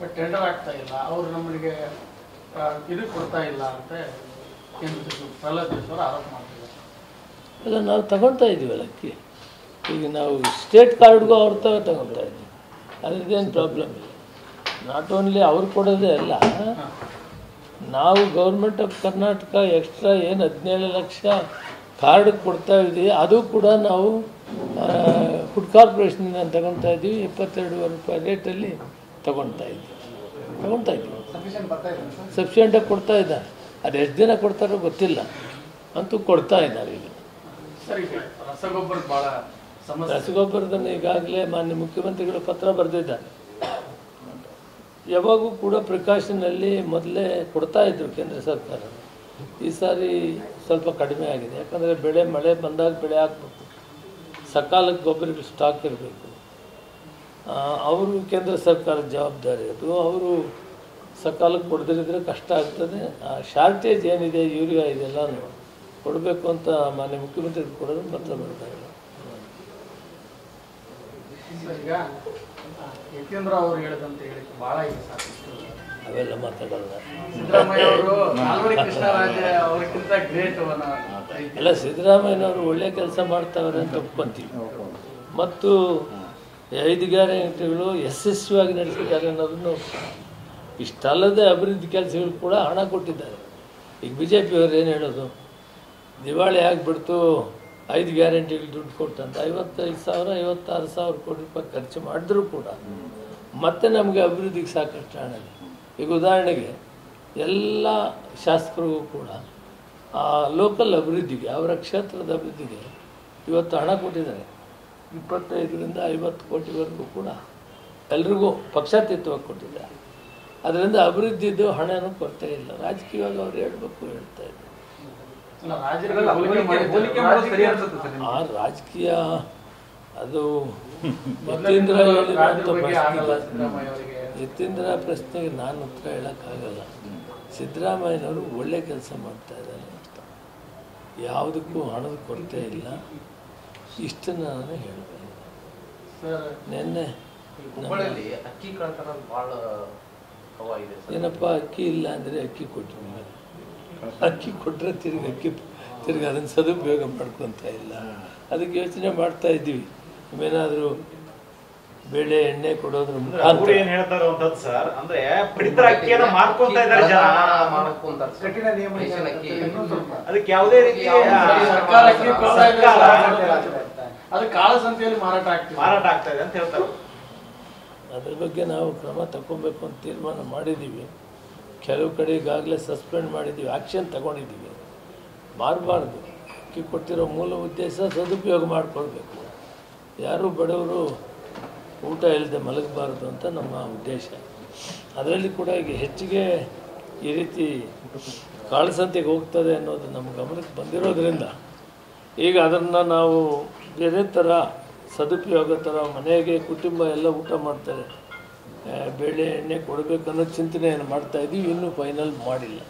But tender ಆಗ್ತಾ ಇಲ್ಲ, ಅವರು ನಮಗೆ ಇದು ಕೊಡ್ತಾ ಇಲ್ಲ ಅಂತ ಕೇಂದ್ರ ಸಚಿವರು ಪ್ರಹ್ಲಾದ್ ಜೋಶಿ ಅವರು ಆರೋಪ ಮಾಡ್ತಿದ್ದಾರೆ. ಅಲ್ಲ, ನಾವು ತಗೊಳ್ತಾ ಇದ್ದೀವಲ್ಲ ಅಕ್ಕಿ. ಈಗ ನಾವು ಸ್ಟೇಟ್ ಕಾರ್ಡ್ಗೂ ಅವ್ರ ತಗೊಳ್ತಾ ಇದ್ದೀವಿ, ಅದ್ರದ್ದೇನು ಪ್ರಾಬ್ಲಮ್ ಇಲ್ಲ. ನಾಟ್ ಓನ್ಲಿ ಅವ್ರು ಕೊಡೋದೇ ಅಲ್ಲ, ನಾವು ಗೌರ್ಮೆಂಟ್ ಆಫ್ ಕರ್ನಾಟಕ ಎಕ್ಸ್ಟ್ರಾ ಏನು 17 ಲಕ್ಷ ಕಾರ್ಡ್ ಕೊಡ್ತಾ ಇದ್ದೀವಿ, ಅದು ಕೂಡ ನಾವು ಫುಡ್ ಕಾರ್ಪೊರೇಷನಿಂದ ತಗೊಳ್ತಾ ಇದ್ದೀವಿ. 22,000 ರೂಪಾಯಿ ರೇಟಲ್ಲಿ ತಗೊಳ್ತಾ ಇದ್ದೀವಿ. ಸಫಿಷಿಯೆಂಟಾಗಿ ಕೊಡ್ತಾ ಇದ್ದಾರೆ. ಅದು ಎಷ್ಟು ದಿನ ಕೊಡ್ತಾರೋ ಗೊತ್ತಿಲ್ಲ, ಅಂತೂ ಕೊಡ್ತಾ ಇದ್ದಾರೆ. ಈಗ ರಸಗೊಬ್ಬರದನ್ನು ಈಗಾಗಲೇ ಮಾನ್ಯ ಮುಖ್ಯಮಂತ್ರಿಗಳು ಪತ್ರ ಬರೆದಿದ್ದಾರೆ. ಯಾವಾಗೂ ಕೂಡ ಪ್ರಿಕಾಷನಲ್ಲಿ ಮೊದಲೇ ಕೊಡ್ತಾ ಇದ್ರು ಕೇಂದ್ರ ಸರ್ಕಾರ. ಈ ಸಾರಿ ಸ್ವಲ್ಪ ಕಡಿಮೆ ಆಗಿದೆ, ಯಾಕಂದರೆ ಮಳೆ ಬಂದಾಗ ಬೆಳೆ ಹಾಕಬೇಕು, ಸಕಾಲಕ್ಕೆ ಗೊಬ್ಬರಗಳು ಸ್ಟಾಕ್ ಇರಬೇಕು. ಅವರು ಕೇಂದ್ರ ಸರ್ಕಾರದ ಜವಾಬ್ದಾರಿ ಅದು. ಅವರು ಸಕಾಲಕ್ಕೆ ಕೊಡದಿರಿದ್ರೆ ಕಷ್ಟ ಆಗ್ತದೆ. ಆ ಶಾರ್ಟೇಜ್ ಏನಿದೆ, ಯೂರಿಯಾ ಇದೆಲ್ಲನೂ ಕೊಡಬೇಕು ಅಂತ ಮಾನ್ಯ ಮುಖ್ಯಮಂತ್ರಿಗಳು ಕೊಡೋದು ಪತ್ರ ಬರ್ತಾರೆ. ಈಗ ಯತೀಂದ್ರ ಅವರು ಹೇಳಿದಂತ ಹೇಳಿಕೆ ಭಾಳ ಇದೆ, ಸಾಕಷ್ಟು ಅವೆಲ್ಲ ಮಾತಾಡೋಲ್ಲ. ಸಿದ್ದರಾಮಯ್ಯ ಅವರು ನಾಲ್ವಡಿ ಕೃಷ್ಣರಾಜ ಅವರಿಗಿಂತ ಗ್ರೇಟ್ ಅಲ್ಲ, ಸಿದ್ದರಾಮಯ್ಯನವರು ಒಳ್ಳೆ ಕೆಲಸ ಮಾಡ್ತಾವ್ರೆ ಅಂತ ಒಪ್ಕೊಂತೀವಿ. ಮತ್ತು 5 ಗ್ಯಾರಂಟಿಗಳು ಯಶಸ್ವಿಯಾಗಿ ನಡೆಸಿದ್ದಾರೆ ಅನ್ನೋದನ್ನು. ಇಷ್ಟಲ್ಲದೆ ಅಭಿವೃದ್ಧಿ ಕೆಲಸಗಳು ಕೂಡ ಹಣ ಕೊಟ್ಟಿದ್ದಾರೆ. ಈಗ BJP ಅವರು ಏನು ಹೇಳೋದು, ದಿವಾಳಿ ಆಗಿಬಿಡ್ತು, 5 ಗ್ಯಾರಂಟಿಗಳು ದುಡ್ಡು ಕೊಟ್ಟಂತ 55,000 56,000 ಕೋಟಿ ರೂಪಾಯಿ ಖರ್ಚು ಮಾಡಿದ್ರೂ ಕೂಡ ಮತ್ತೆ ನಮಗೆ ಅಭಿವೃದ್ಧಿಗೆ ಸಾಕಷ್ಟು ಹಣ ಇದೆ. ಈಗ ಉದಾಹರಣೆಗೆ ಎಲ್ಲ ಶಾಸಕರಿಗೂ ಕೂಡ ಆ ಲೋಕಲ್ ಅಭಿವೃದ್ಧಿಗೆ, ಅವರ ಕ್ಷೇತ್ರದ ಅಭಿವೃದ್ಧಿಗೆ ಇವತ್ತು ಹಣ ಕೊಟ್ಟಿದ್ದಾರೆ. 25ರಿಂದ 50 ಕೋಟಿವರೆಗೂ ಕೂಡ ಎಲ್ರಿಗೂ ಪಕ್ಷಾತೀತವಾಗಿ ಕೊಟ್ಟಿದ್ದಾರೆ. ಅದರಿಂದ ಅಭಿವೃದ್ಧಿದು ಹಣನೂ ಕೊರತೆ ಇಲ್ಲ. ರಾಜಕೀಯವಾಗಿ ಅವ್ರು ಹೇಳ್ತಾ ಇದ್ದಾರೆ. ಆ ರಾಜಕೀಯ ಅದು ಯತೀಂದ್ರ ಪ್ರಶ್ನೆಗೆ ನಾನು ಉತ್ತರ ಹೇಳೋಕ್ಕಾಗಲ್ಲ. ಸಿದ್ದರಾಮಯ್ಯನವರು ಒಳ್ಳೆ ಕೆಲಸ ಮಾಡ್ತಾ ಇದ್ದಾರೆ ಅಂತ, ಯಾವುದಕ್ಕೂ ಹಣದ ಕೊರತೆ ಇಲ್ಲ. ಇಷ್ಟನ್ನು ನಾನು ಹೇಳ್ತೇನೆ. ನಿನ್ನೆ ಏನಪ್ಪ ಅಕ್ಕಿ ಇಲ್ಲ ಅಂದರೆ ಅಕ್ಕಿ ಕೊಟ್ಟರು, ಅಕ್ಕಿ ಕೊಟ್ಟರೆ ತಿರ್ಗಿ ಅದನ್ನು ಸದುಪಯೋಗ ಮಾಡ್ಕೊತ ಇಲ್ಲ. ಅದಕ್ಕೆ ಯೋಚನೆ ಮಾಡ್ತಾ ಇದ್ದೀವಿ, ಏನಾದರೂ ಬೇಳೆ ಎಣ್ಣೆ ಕೊಡೋದ್ರ ಮುಖಾಂತರ ಏನು ಹೇಳ್ತಾರೆ ಅಂತದ್ದು ಸರ್, ಅಂದ್ರೆ ಪಡಿತರ ಅಕ್ಕಿಯನ್ನು ಮಾರ್ಕೊಂತಾ ಇದ್ದಾರೆ ಜನ. ಕಠಿಣ ನಿಯಮ, ಅದಕ್ಕೆ ಯಾವುದೇ ರೀತಿ ಅದು ಕಾಳಸಂತೆಯಲ್ಲಿ ಮಾರಾಟ ಆಗ್ತಾ ಇದೆ ಅಂತ ಹೇಳ್ತಾರೆ. ಅದ್ರ ಬಗ್ಗೆ ನಾವು ಕ್ರಮ ತಗೊಬೇಕು ಅಂತ ತೀರ್ಮಾನ ಮಾಡಿದ್ದೀವಿ. ಕೆಲವು ಕಡೆ ಈಗಾಗಲೇ ಸಸ್ಪೆಂಡ್ ಮಾಡಿದ್ದೀವಿ, ಆ್ಯಕ್ಷನ್ ತಗೊಂಡಿದ್ದೀವಿ. ಮಾರಬಾರ್ದು. ಅಕ್ಕಿ ಕೊಟ್ಟಿರೋ ಮೂಲ ಉದ್ದೇಶ ಸದುಪಯೋಗ ಮಾಡಿಕೊಳ್ಬೇಕು. ಯಾರೂ ಬಡವರು ಊಟ ಇಲ್ಲದೆ ಮಲಗಬಾರ್ದು ಅಂತ ನಮ್ಮ ಉದ್ದೇಶ. ಅದರಲ್ಲಿ ಕೂಡ ಈಗ ಹೆಚ್ಚಿಗೆ ಈ ರೀತಿ ಕಾಳಸಂತೆಗೆ ಹೋಗ್ತದೆ ಅನ್ನೋದು ನಮ್ಮ ಗಮನಕ್ಕೆ ಬಂದಿರೋದ್ರಿಂದ ಈಗ ಅದನ್ನು ನಾವು ಬೇರೆ ಥರ ಸದುಪಯೋಗ ಥರ ಮನೆಗೆ ಕುಟುಂಬ ಎಲ್ಲ ಊಟ ಮಾಡ್ತಾರೆ, ಬೇಳೆ ಎಣ್ಣೆ ಕೊಡಬೇಕನ್ನೋ ಚಿಂತನೆಯನ್ನು ಮಾಡ್ತಾಯಿದ್ದೀವಿ. ಇನ್ನೂ ಫೈನಲ್ ಮಾಡಿಲ್ಲ.